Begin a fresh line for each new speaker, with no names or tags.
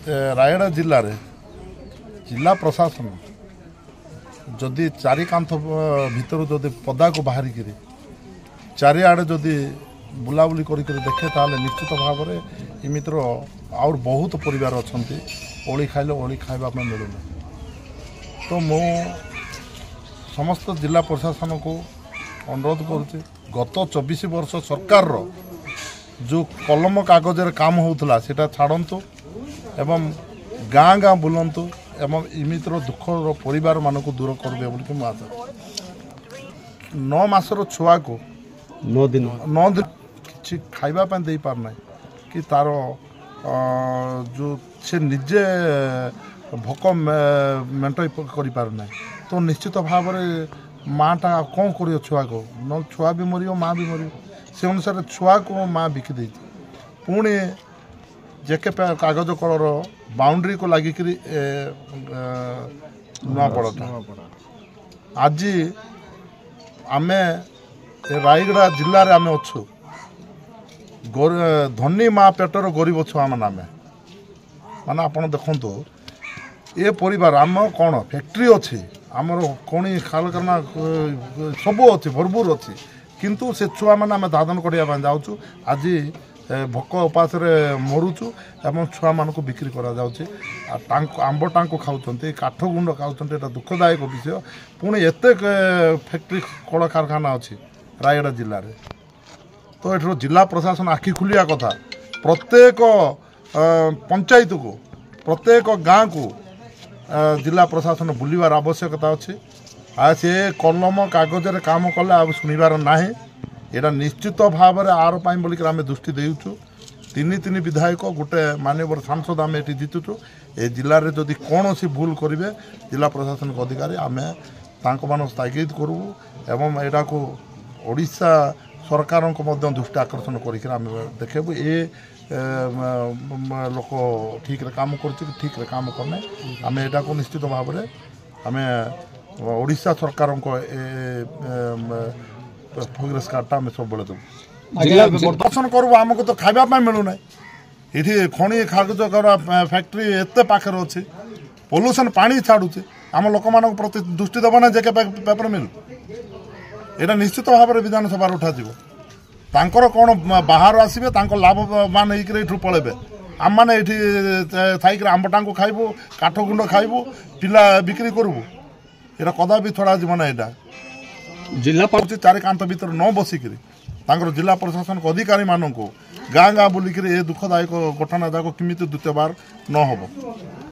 रायगड़ा जिले में जिला प्रशासन जदि चारि कांथ भितर जदि पदा को बाहर चारिआडे जदि बुलाबुली कर देखे ताले निश्चित भाव में इमितर आउर बहुत परिवार अच्छा ओली खाइले ओली खाइबा मिलूना। तो मु समस्त जिला प्रशासन को अनुरोध करुच्ची गत 24 वर्ष सरकार रो जो कलम कागज काम होता सेटा छाड़तु एवं गाँ गाँ बुलंतु एवं इमितर दुख परिवार मानक दूर करदे बोली मुझे आशा। 9 मासर छुआ को
9 दिन
कि खाइबा दे पारना कि तार जो से निजे भोक मेंटेन कर पारना। तो निश्चित भाव में माँटा कौन कर छुआ को न छुआ भी मर माँ भी मर से अनुसार छुआ को माँ बिकी दी पुणी जेके कागज कलर बाउंड्री को लगिक नुआपड़ा आज आमे रायगड़ा जिले में आम अच्छु धनी माँ पेटर गरीब छुआ मान आम माने आप देखु ये परिवार आम कौन फैक्ट्री अच्छी आमर कणी खालकाना सब अच्छी भरपूर अच्छी किंतु से छुआ मैंने आम दादन करने जाऊँ आज भोक उपास मरुचु एवं छुआ मान बिक्री आंब टाँग खाऊँ काठ गुंड खाऊँ दुखदायक विषय पुणी एत फैक्ट्री कल कारखाना अच्छी रायगड़ा जिले में। तो ये जिला प्रशासन आखि खुलिया कथा प्रत्येक पंचायत को प्रत्येक गाँ को जिला प्रशासन बुलवार आवश्यकता अच्छी। आ से कलम कागज काम कले आ शुणवार ना यहाँ निश्चित भाव में आर बोलिक आम दृष्टि देचु। 3 विधायक गोटे माननीय सांसद आम ये जीतुचु ए जिले में जदि कौन सी भूल करेंगे जिला प्रशासन अधिकारी आम मान तागिद करूँ एवं यहाँ को ओडिशा सरकार को दृष्टि आकर्षण कर देखेबू ये लोक ठीक काम कर ठीक काम करने आम यहाँ को निश्चित भाव में आम ओडिशा सरकार को प्रोग्रेस कार्डटा आम सब देव प्रदर्शन करूँ आमको तो खाइबा मिलूना ये खणी कागज फैक्ट्री एत पाखे अच्छी पोल्यूशन पानी छाड़ुचे आम लोक मान प्रति दृष्टि देव ना जेके पेपर मिल यहाँ निश्चित भाव में विधानसभा उठा तांकर कौन बाहर आसबे लाभवान होकर पलैबे आम मैंने ये थी आंब टाँग खाइबू काठ गुंड खाइबू पिला बिक्री करूँ यहाँ कदा भी थोड़ा जीवन यहाँ जिला चारि कांथ भीतर न बसिक जिला प्रशासन अधिकारी मानक गाँ गाँ बुलिक दुखदायक घटना जाक किमित द्वितीय बार न हो।